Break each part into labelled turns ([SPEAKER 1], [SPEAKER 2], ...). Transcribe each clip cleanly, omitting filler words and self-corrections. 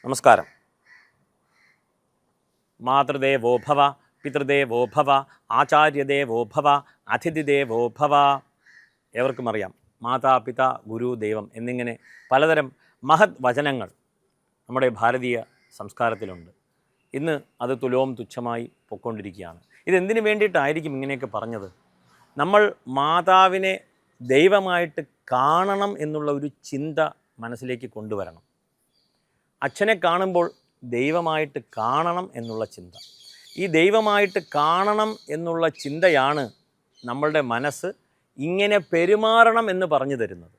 [SPEAKER 1] നമസ്കാരം. മാതൃദേവോ ഭവ, പിതൃദേവോ ഭവ, ആചാര്യദേവോ ഭവ, അതിഥിദേവോ ഭവ. ഏവർക്കും അറിയാം, മാതാ, പിത, ഗുരു, ദൈവം എന്നിങ്ങനെ പലതരം മഹത് വചനങ്ങൾ നമ്മുടെ ഭാരതീയ സംസ്കാരത്തിലുണ്ട്. ഇന്ന് അത് തുലോം തുച്ഛമായി പൊയ്ക്കൊണ്ടിരിക്കുകയാണ്. ഇതെന്തിനു വേണ്ടിയിട്ടായിരിക്കും ഇങ്ങനെയൊക്കെ പറഞ്ഞത്? നമ്മൾ മാതാവിനെ ദൈവമായിട്ട് കാണണം എന്നുള്ള ഒരു ചിന്ത മനസ്സിലേക്ക് കൊണ്ടുവരണം. അച്ഛനെ കാണുമ്പോൾ ദൈവമായിട്ട് കാണണം എന്നുള്ള ചിന്ത. ഈ ദൈവമായിട്ട് കാണണം എന്നുള്ള ചിന്തയാണ് നമ്മളുടെ മനസ്സ് ഇങ്ങനെ പെരുമാറണം എന്ന് പറഞ്ഞു തരുന്നത്.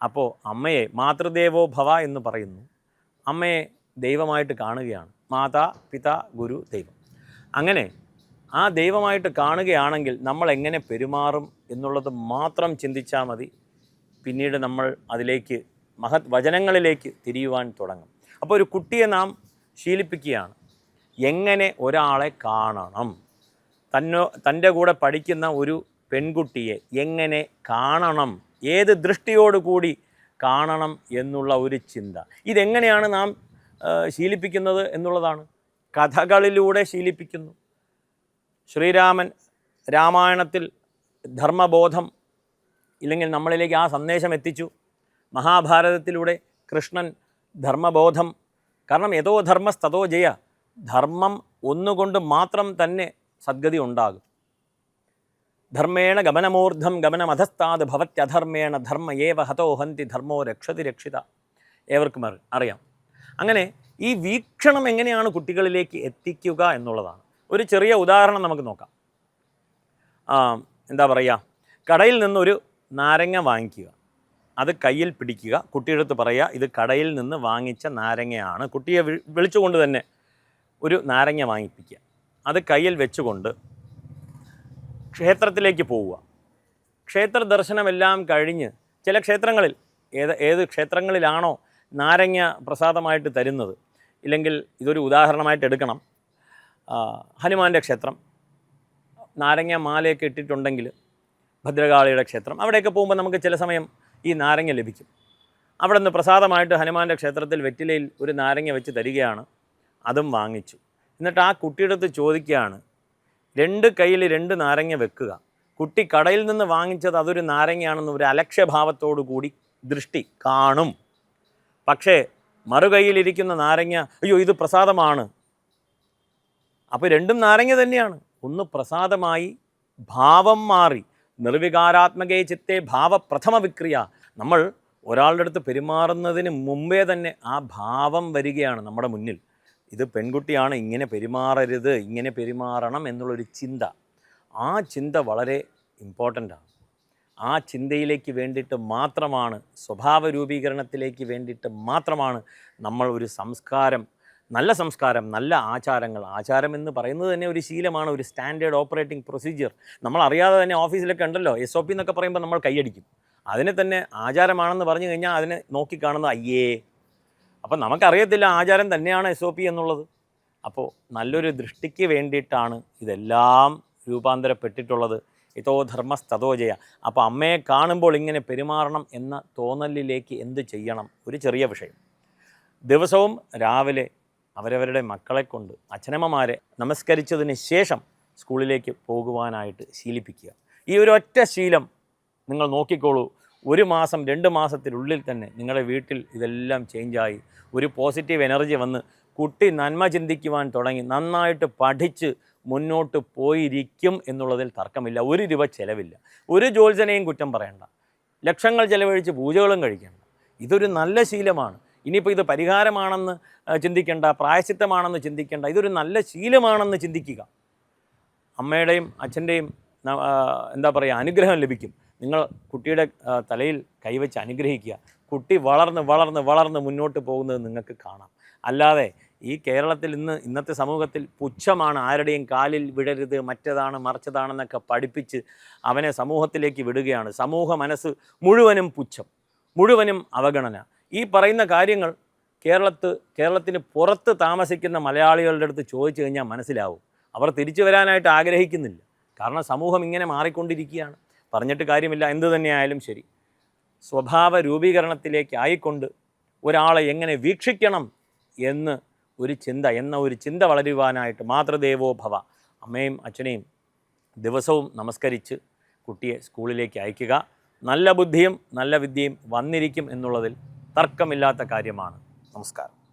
[SPEAKER 1] അപ്പോൾ അമ്മയെ മാതൃദേവോ ഭവ എന്ന് പറയുന്നു. അമ്മയെ ദൈവമായിട്ട് കാണുകയാണ്. മാതാ, പിത, ഗുരു, ദൈവം. അങ്ങനെ ആ ദൈവമായിട്ട് കാണുകയാണെങ്കിൽ നമ്മൾ എങ്ങനെ പെരുമാറും എന്നുള്ളത് മാത്രം ചിന്തിച്ചാൽ മതി. പിന്നീട് നമ്മൾ അതിലേക്ക് മഹത് വചനങ്ങളിലേക്ക് തിരിയുവാൻ തുടങ്ങും. അപ്പോൾ ഒരു കുട്ടിയെ നാം ശീലിപ്പിക്കുകയാണ് എങ്ങനെ ഒരാളെ കാണണം. തൻ്റെ കൂടെ പഠിക്കുന്ന ഒരു പെൺകുട്ടിയെ എങ്ങനെ കാണണം, ഏത് ദൃഷ്ടിയോടുകൂടി കാണണം എന്നുള്ള ഒരു ചിന്ത. ഇതെങ്ങനെയാണ് നാം ശീലിപ്പിക്കുന്നത് എന്നുള്ളതാണ്. കഥകളിലൂടെ ശീലിപ്പിക്കുന്നു. ശ്രീരാമൻ രാമായണത്തിൽ ധർമ്മബോധം ഇല്ലെങ്കിൽ നമ്മളിലേക്ക് ആ സന്ദേശം എത്തിച്ചു. മഹാഭാരതത്തിലൂടെ കൃഷ്ണൻ ധർമ്മബോധം. കാരണം യഥോ ധർമ്മസ്തതോ ജയ, ധർമ്മം ഒന്നുകൊണ്ട് മാത്രം തന്നെ സദ്ഗതി ഉണ്ടാകും. ധർമ്മേണ ഗമനമൂർധം ഗമനമധസ്താത് ഭവത്യധർമ്മേണ ധർമ്മ ഏവ ഹതോ ഹന്തി ധർമ്മോ രക്ഷതി രക്ഷിത. ഏവർക്കും അറിയാം. അങ്ങനെ ഈ വീക്ഷണം എങ്ങനെയാണ് കുട്ടികളിലേക്ക് എത്തിക്കുക എന്നുള്ളതാണ്. ഒരു ചെറിയ ഉദാഹരണം നമുക്ക് നോക്കാം. എന്താ പറയുക, കടയിൽ നിന്നൊരു നാരങ്ങ വാങ്ങിക്കുക, അത് കയ്യിൽ പിടിക്കുക, കുട്ടിയെടുത്ത് പറയുക ഇത് കടയിൽ നിന്ന് വാങ്ങിച്ച നാരങ്ങയാണ്. കുട്ടിയെ വിളിച്ചുകൊണ്ട് തന്നെ ഒരു നാരങ്ങ വാങ്ങിപ്പിക്കുക. അത് കയ്യിൽ വെച്ചുകൊണ്ട് ക്ഷേത്രത്തിലേക്ക് പോവുക. ക്ഷേത്ര ദർശനമെല്ലാം കഴിഞ്ഞ് ചില ക്ഷേത്രങ്ങളിൽ ഏത് ക്ഷേത്രങ്ങളിലാണോ നാരങ്ങ പ്രസാദമായിട്ട് തരുന്നത്, ഇല്ലെങ്കിൽ ഇതൊരു ഉദാഹരണമായിട്ട് എടുക്കണം, ഹനുമാൻ്റെ ക്ഷേത്രം, നാരങ്ങ മാലയൊക്കെ ഇട്ടിട്ടുണ്ടെങ്കിൽ ഭദ്രകാളിയുടെ ക്ഷേത്രം, അവിടെയൊക്കെ പോകുമ്പോൾ നമുക്ക് ചില സമയം ഈ നാരങ്ങ ലഭിക്കും. അവിടെ നിന്ന് പ്രസാദമായിട്ട് ഹനുമാൻ്റെ ക്ഷേത്രത്തിൽ വെറ്റിലയിൽ ഒരു നാരങ്ങ വെച്ച് തരികയാണ്. അതും വാങ്ങിച്ചു. എന്നിട്ട് ആ കുട്ടിയുടെ അടുത്ത് ചോദിക്കുകയാണ്, രണ്ട് കയ്യിൽ രണ്ട് നാരങ്ങ വെക്കുക. കുട്ടി കടയിൽ നിന്ന് വാങ്ങിച്ചത് അതൊരു നാരങ്ങയാണെന്ന് ഒരു അലക്ഷ്യഭാവത്തോടു കൂടി ദൃഷ്ടി കാണും. പക്ഷേ മറുകൈയിലിരിക്കുന്ന നാരങ്ങ അയ്യോ ഇത് പ്രസാദമാണ്. അപ്പോൾ രണ്ടും നാരങ്ങ തന്നെയാണ്. ഒന്ന് പ്രസാദമായി ഭാവം മാറി. നിർവികാരാത്മകേ ചിത്തെ ഭാവപ്രഥമ വിക്രിയ. നമ്മൾ ഒരാളുടെ അടുത്ത് പെരുമാറുന്നതിന് മുമ്പേ തന്നെ ആ ഭാവം വരികയാണ് നമ്മുടെ മുന്നിൽ. ഇത് പെൺകുട്ടിയാണ്, ഇങ്ങനെ പെരുമാറരുത്, ഇങ്ങനെ പെരുമാറണം എന്നുള്ളൊരു ചിന്ത. ആ ചിന്ത വളരെ ഇമ്പോർട്ടൻ്റാണ്. ആ ചിന്തയിലേക്ക് വേണ്ടിയിട്ട് മാത്രമാണ്, സ്വഭാവ രൂപീകരണത്തിലേക്ക് വേണ്ടിയിട്ട് മാത്രമാണ് നമ്മൾ ഒരു സംസ്കാരം, നല്ല സംസ്കാരം, നല്ല ആചാരങ്ങൾ. ആചാരം എന്ന് പറയുന്നത് തന്നെ ഒരു ശീലമാണ്, ഒരു സ്റ്റാൻഡേർഡ് ഓപ്പറേറ്റിംഗ് പ്രൊസീജിയർ. നമ്മൾ അറിയാതെ തന്നെ ഓഫീസിലൊക്കെ ഉണ്ടല്ലോ SOP എന്നൊക്കെ പറയുമ്പോൾ നമ്മൾ കൈയടിക്കും. അതിനെ തന്നെ ആചാരമാണെന്ന് പറഞ്ഞു കഴിഞ്ഞാൽ അതിനെ നോക്കിക്കാണുന്നത് അയ്യേ. അപ്പം നമുക്കറിയത്തില്ല ആചാരം തന്നെയാണ് SOP എന്നുള്ളത്. അപ്പോൾ നല്ലൊരു ദൃഷ്ടിക്ക് വേണ്ടിയിട്ടാണ് ഇതെല്ലാം രൂപാന്തരപ്പെട്ടിട്ടുള്ളത്. യഥോ ധർമ്മസ്തതോ ജയ. അപ്പോൾ അമ്മയെ കാണുമ്പോൾ ഇങ്ങനെ പെരുമാറണം എന്ന തോന്നലിലേക്ക് എന്ത് ചെയ്യണം? ഒരു ചെറിയ വിഷയം. ദിവസവും രാവിലെ അവരവരുടെ മക്കളെ കൊണ്ട് അച്ഛനമ്മമാരെ നമസ്കരിച്ചതിന് ശേഷം സ്കൂളിലേക്ക് പോകുവാനായിട്ട് ശീലിപ്പിക്കുക. ഈ ഒരു ഒറ്റ ശീലം നിങ്ങൾ നോക്കിക്കോളൂ. 1 മാസം 2 മാസത്തിനുള്ളിൽ തന്നെ നിങ്ങളുടെ വീട്ടിൽ ഇതെല്ലാം ചേഞ്ചായി ഒരു പോസിറ്റീവ് എനർജി വന്ന് കുട്ടി നന്മ ചിന്തിക്കുവാൻ തുടങ്ങി. നന്നായിട്ട് പഠിച്ച് മുന്നോട്ട് പോയിരിക്കും എന്നുള്ളതിൽ തർക്കമില്ല. 1 രൂപ ചിലവില്ല. ഒരു ജ്യോത്സ്യനെയും കുറ്റം പറയണ്ട. ലക്ഷങ്ങൾ ചിലവഴിച്ച് പൂജകളും കഴിക്കേണ്ട. ഇതൊരു നല്ല ശീലമാണ്. ഇനിയിപ്പോൾ ഇത് പരിഹാരമാണെന്ന് ചിന്തിക്കേണ്ട, പ്രായശ്ചിത്തമാണെന്ന് ചിന്തിക്കേണ്ട, ഇതൊരു നല്ല ശീലമാണെന്ന് ചിന്തിക്കുക. അമ്മയുടെയും അച്ഛൻ്റെയും എന്താ പറയുക അനുഗ്രഹം ലഭിക്കും. നിങ്ങൾ കുട്ടിയുടെ തലയിൽ കൈവച്ച് അനുഗ്രഹിക്കുക. കുട്ടി വളർന്ന് വളർന്ന് വളർന്ന് മുന്നോട്ട് പോകുന്നത് നിങ്ങൾക്ക് കാണാം. അല്ലാതെ ഈ കേരളത്തിൽ ഇന്നത്തെ സമൂഹത്തിൽ പുച്ഛമാണ്. ആരുടെയും കാലിൽ വിടരുത്, മറ്റതാണ് മറിച്ചതാണെന്നൊക്കെ പഠിപ്പിച്ച് അവനെ സമൂഹത്തിലേക്ക് വിടുകയാണ്. സമൂഹ മനസ്സ് മുഴുവനും പുച്ഛം, മുഴുവനും അവഗണന. ഈ പറയുന്ന കാര്യങ്ങൾ കേരളത്തിന് പുറത്ത് താമസിക്കുന്ന മലയാളികളുടെ അടുത്ത് ചോദിച്ചു കഴിഞ്ഞാൽ മനസ്സിലാവും. അവർ തിരിച്ചു വരാനായിട്ട് ആഗ്രഹിക്കുന്നില്ല. കാരണം സമൂഹം ഇങ്ങനെ മാറിക്കൊണ്ടിരിക്കുകയാണ്. പറഞ്ഞിട്ട് കാര്യമില്ല. എന്തു തന്നെയായാലും ശരി, സ്വഭാവ രൂപീകരണത്തിലേക്ക് ആയിക്കൊണ്ട് ഒരാളെ എങ്ങനെ വീക്ഷിക്കണം എന്ന് ഒരു ചിന്ത വളരുവാനായിട്ട് മാതൃദേവോ ഭവ, അമ്മയും അച്ഛനെയും ദിവസവും നമസ്കരിച്ച് കുട്ടിയെ സ്കൂളിലേക്ക് അയക്കുക. നല്ല ബുദ്ധിയും നല്ല വിദ്യയും വന്നിരിക്കും എന്നുള്ളതിൽ തർക്കമില്ലാത്ത കാര്യമാണ്. നമസ്കാരം.